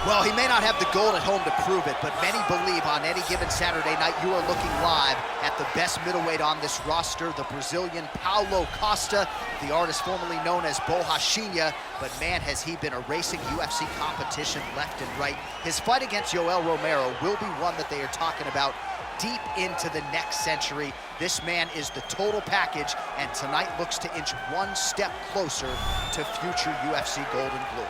Well, he may not have the gold at home to prove it, but many believe on any given Saturday night you are looking live at the best middleweight on this roster, the Brazilian Paulo Costa, the artist formerly known as Borrachinha, but man, has he been erasing UFC competition left and right. His fight against Yoel Romero will be one that they are talking about deep into the next century. This man is the total package, and tonight looks to inch one step closer to future UFC gold and blue.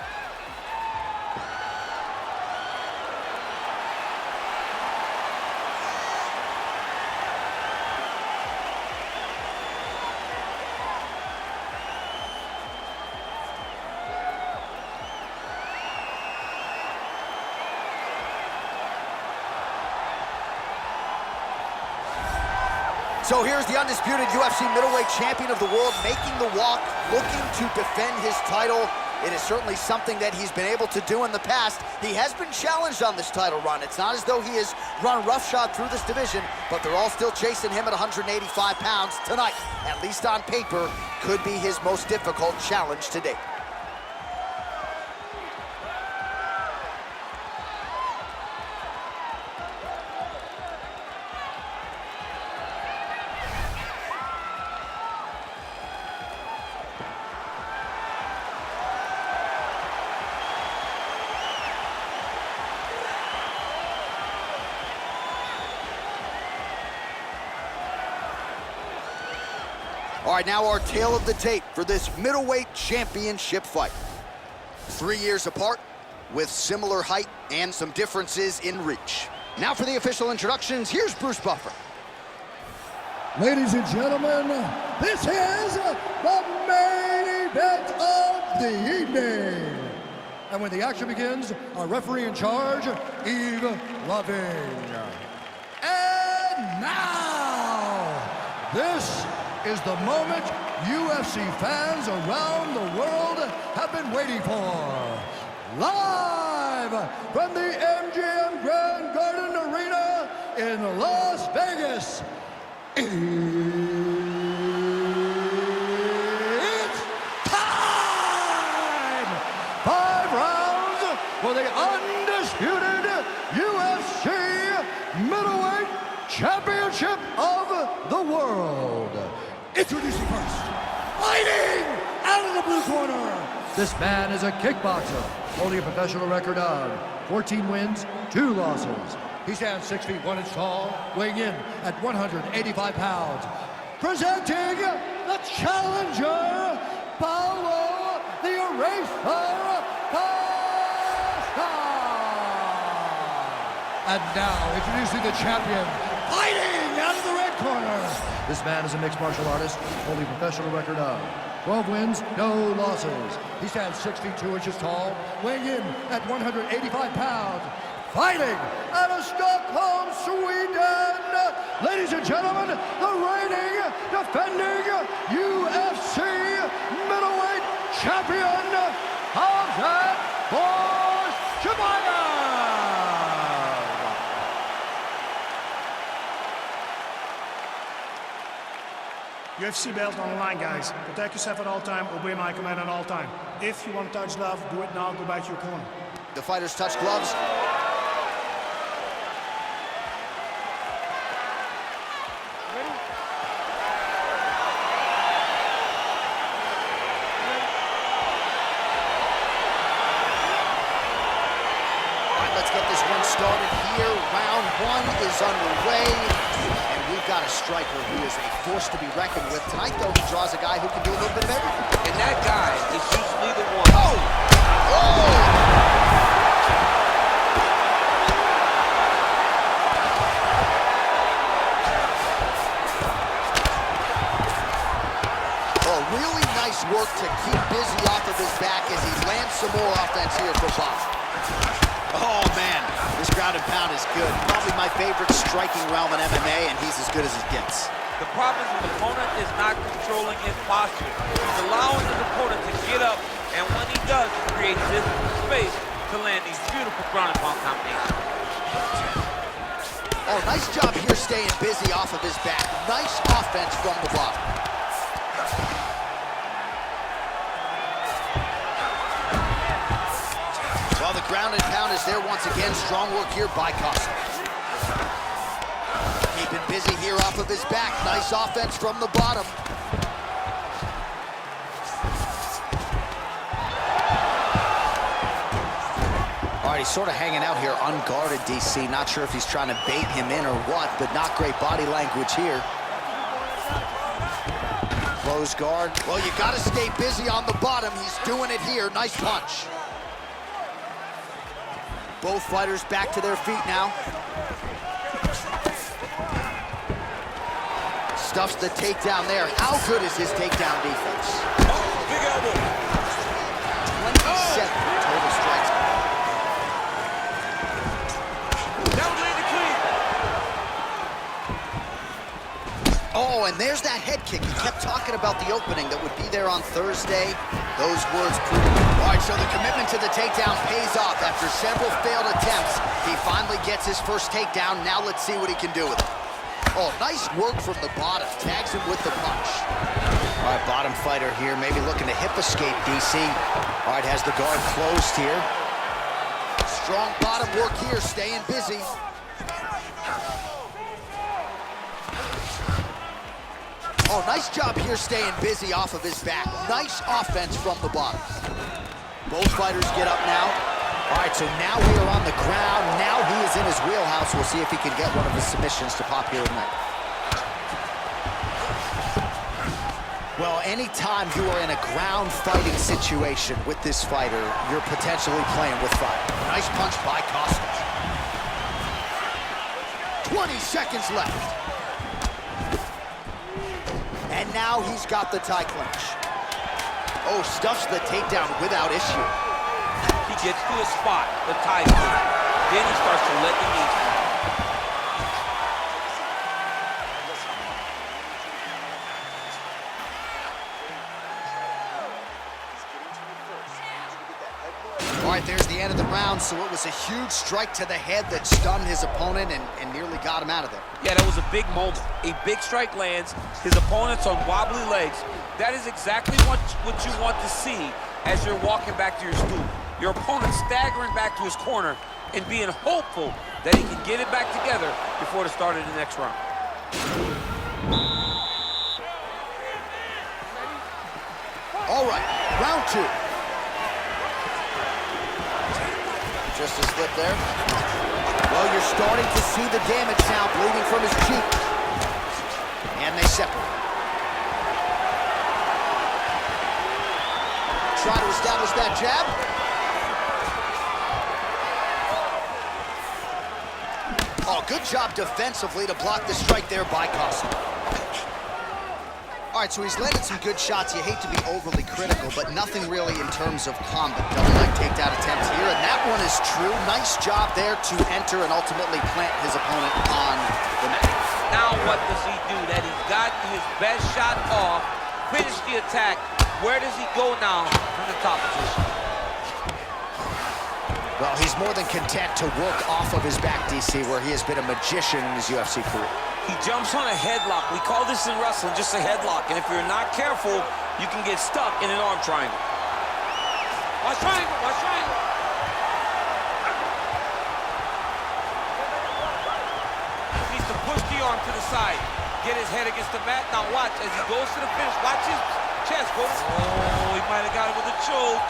So here's the undisputed UFC middleweight champion of the world making the walk, looking to defend his title. It is certainly something that he's been able to do in the past. He has been challenged on this title run. It's not as though he has run roughshod through this division, but they're all still chasing him at 185 pounds. Tonight, at least on paper, could be his most difficult challenge to date. All right, now our tale of the tape for this middleweight championship fight. 3 years apart, with similar height and some differences in reach. Now for the official introductions, here's Bruce Buffer. Ladies and gentlemen, this is the main event of the evening. And when the action begins, our referee in charge, Yves Lavigne. And now, this is the moment UFC fans around the world have been waiting for. Live from the MGM Grand Garden Arena in Las Vegas, it's time! 5 rounds for the undisputed UFC Middleweight Championship of the world. Introducing first, fighting out of the blue corner. This man is a kickboxer, holding a professional record of 14 wins, 2 losses. He stands 6 feet 1 inch tall, weighing in at 185 pounds. Presenting the challenger, Paulo the Eraser Costa. And now, introducing the champion, fighting out of the red corner. This man is a mixed martial artist, holding a professional record of 12 wins, no losses. He stands 6 feet 2 inches tall, weighing in at 185 pounds. Fighting out of Stockholm, Sweden, ladies and gentlemen, the reigning, defending UFC middleweight champion, Khamzat Chimaev. UFC belt on the line, guys. Protect yourself at all time, obey my command at all time. If you want to touch gloves, do it now, go back to your corner. The fighters touch gloves. All right, let's get this one started here. Round 1 is underway. Got a striker who is a force to be reckoned with. Tonight, though, he draws a guy who can do a little bit of everything. And that guy is usually the one. Oh! Oh, really nice work to keep busy off of his back as he lands some more offense here for Bob. Oh, man, this ground and pound is good. Probably my favorite striking realm in MMA, and he's as good as it gets. The problem is the opponent is not controlling his posture. He's allowing his opponent to get up, and when he does, he creates this space to land these beautiful ground and pound combinations. Oh, nice job here staying busy off of his back. Nice offense from the bottom. Well, the ground and pound is there Again, strong work here by Costa. Keeping busy here off of his back. Nice offense from the bottom. All right, he's sort of hanging out here unguarded, DC. Not sure if he's trying to bait him in or what, but not great body language here. Close guard. Well, you got to stay busy on the bottom. He's doing it here. Nice punch. Both fighters back to their feet now. Stuffs the takedown there. How good is his takedown defense? Oh, big elbow. 27 total strikes. That would land it clean. Oh, and there's that head kick. He kept talking about the opening that would be there on Thursday. Those words proving. All right, so the commitment to the takedown pays off. After several failed attempts, he finally gets his first takedown. Now let's see what he can do with it. Oh, nice work from the bottom. Tags him with the punch. All right, bottom fighter here, maybe looking to hip escape, DC. All right, has the guard closed here. Strong bottom work here, staying busy. Oh, nice job here staying busy off of his back. Nice offense from the bottom. Both fighters get up now. All right, so now we are on the ground. Now he is in his wheelhouse. We'll see if he can get one of his submissions to pop here tonight. Well, anytime you are in a ground fighting situation with this fighter, you're potentially playing with fire. Nice punch by Costa. 20 seconds left. And now he's got the tie clinch. Oh, stuffs the takedown without issue. He gets to a spot, the tie clinch. Then he starts to let the knees fall. All right, there's the end of the round, so it was a huge strike to the head that stunned his opponent and nearly got him out of there. Yeah, that was a big moment. A big strike lands, his opponent's on wobbly legs. That is exactly what you want to see as you're walking back to your stool. Your opponent staggering back to his corner and being hopeful that he can get it back together before the start of the next round. All right, round two. Just a slip there. Well, you're starting to see the damage now, bleeding from his cheek. And they separate. Try to establish that jab. Oh, good job defensively to block the strike there by Costa. All right, so he's landed some good shots. You hate to be overly critical, but nothing really in terms of combat. Double leg takedown attempts here, and that one is true. Nice job there to enter and ultimately plant his opponent on the mat. Now what does he do? That he's gotten his best shot off, finished the attack. Where does he go now from the top position? Well, he's more than content to work off of his back, DC, where he has been a magician in his UFC career. He jumps on a headlock. We call this in wrestling just a headlock. And if you're not careful, you can get stuck in an arm triangle. Watch triangle, watch triangle. He needs to push the arm to the side. Get his head against the mat. Now watch, as he goes to the finish, watch his chest go. Oh, he might have got him with a choke.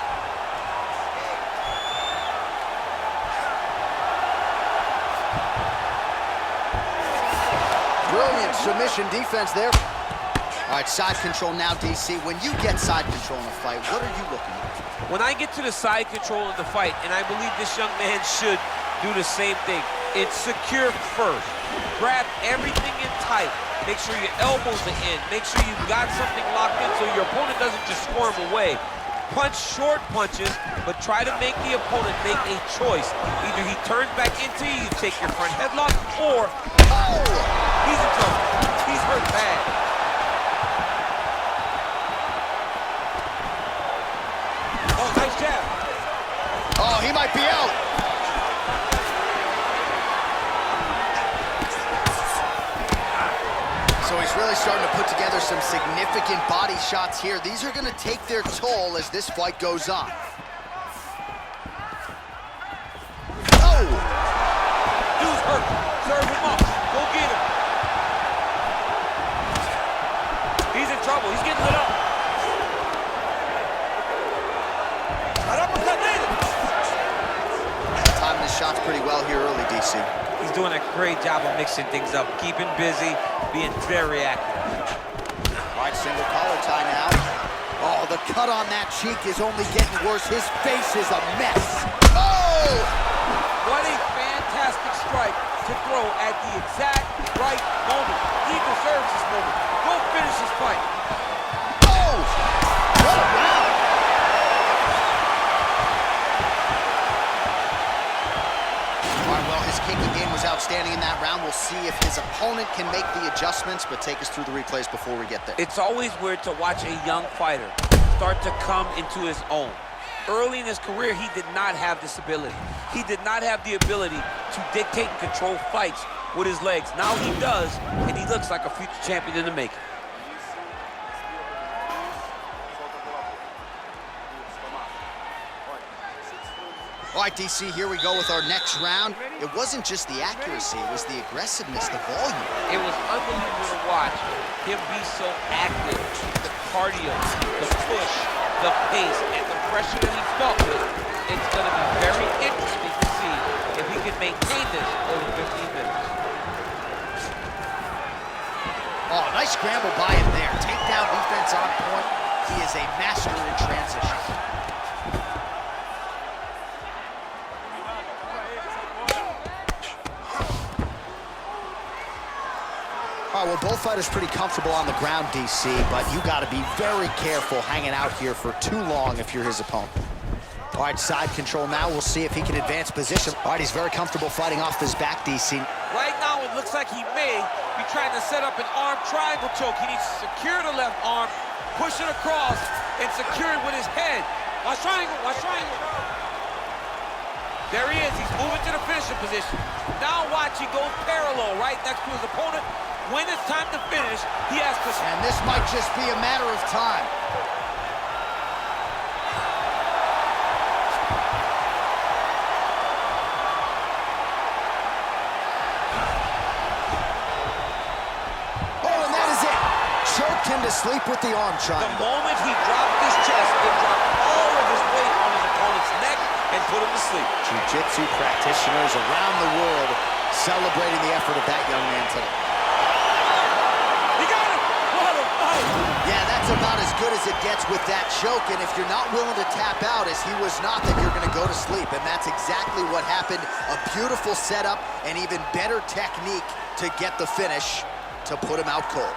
Brilliant submission defense there. All right, side control now, DC. When you get side control in a fight, what are you looking at? When I get to the side control in the fight, and I believe this young man should do the same thing, it's secure first. Grab everything in tight. Make sure your elbows are in. Make sure you've got something locked in so your opponent doesn't just squirm away. Punch short punches, but try to make the opponent make a choice. Either he turns back into you, you take your front headlock, or he's in trouble. He's hurt bad. Oh, nice jab. Oh, he might be out. So he's really starting to put together some significant body shots here. These are going to take their toll as this fight goes on. Oh! doing a great job of mixing things up, keeping busy, being very active. All right, single collar tie now. Oh, the cut on that cheek is only getting worse. His face is a mess. Oh! What a fantastic strike to throw at the exact right moment. He deserves this moment. Go finish his fight. Oh! What a round! All right, well, his kicking game was outstanding in that round. We'll see if his opponent can make the adjustments, but take us through the replays before we get there. It's always weird to watch a young fighter start to come into his own. Early in his career, he did not have this ability. He did not have the ability to dictate and control fights with his legs. Now he does, and he looks like a future champion in the making. All right, DC, here we go with our next round. It wasn't just the accuracy, it was the aggressiveness, the volume. It was unbelievable to watch him be so active. The cardio, the push, the pace, and the pressure that he felt with. It's going to be very interesting to see if he can maintain this over 15 minutes. Oh, nice scramble by him there. Takedown defense on point. He is a master in transition. All right, well, both fighters pretty comfortable on the ground, DC, but you got to be very careful hanging out here for too long if you're his opponent. All right, side control now. We'll see if he can advance position. All right, he's very comfortable fighting off his back, DC. Right now, it looks like he may be trying to set up an arm triangle choke. He needs to secure the left arm, push it across, and secure it with his head. Watch triangle, watch triangle. There he is. He's moving to the finishing position. Now watch, he goes parallel right next to his opponent. When it's time to finish, he has to... And this might just be a matter of time. Oh, and that is it. Choked him to sleep with the arm triangle. The moment he dropped his chest, it dropped all of his weight on his opponent's neck and put him to sleep. Jiu-jitsu practitioners around the world celebrating the effort of that young man today. Yeah, that's about as good as it gets with that choke, and if you're not willing to tap out, as he was not, then you're going to go to sleep, and that's exactly what happened. A beautiful setup and even better technique to get the finish to put him out cold.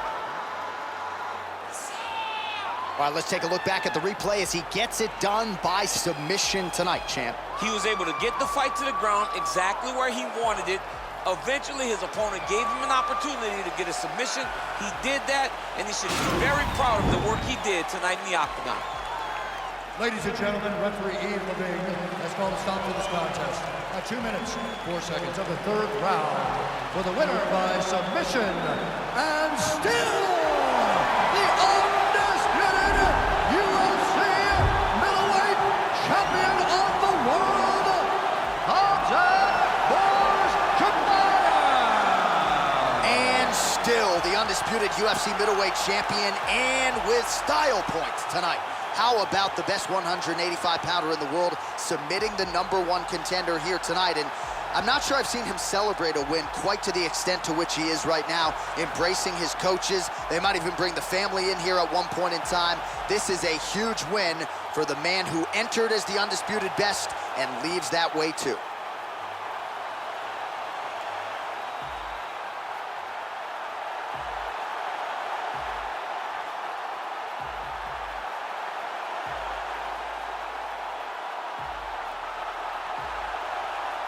All right, let's take a look back at the replay as he gets it done by submission tonight, champ. He was able to get the fight to the ground exactly where he wanted it. Eventually, his opponent gave him an opportunity to get a submission. He did that, and he should be very proud of the work he did tonight in the octagon. Ladies and gentlemen, referee Ian Levine has called a stop to this contest at 2 minutes, 4 seconds of the third round for the winner by submission, and still the undisputed UFC middleweight champion of the world, Khamzat Chimaev. And still the undisputed UFC middleweight champion, and with style points tonight. How about the best 185-pounder in the world submitting the #1 contender here tonight? And I'm not sure I've seen him celebrate a win quite to the extent to which he is right now, embracing his coaches. They might even bring the family in here at one point in time. This is a huge win for the man who entered as the undisputed best and leaves that way too.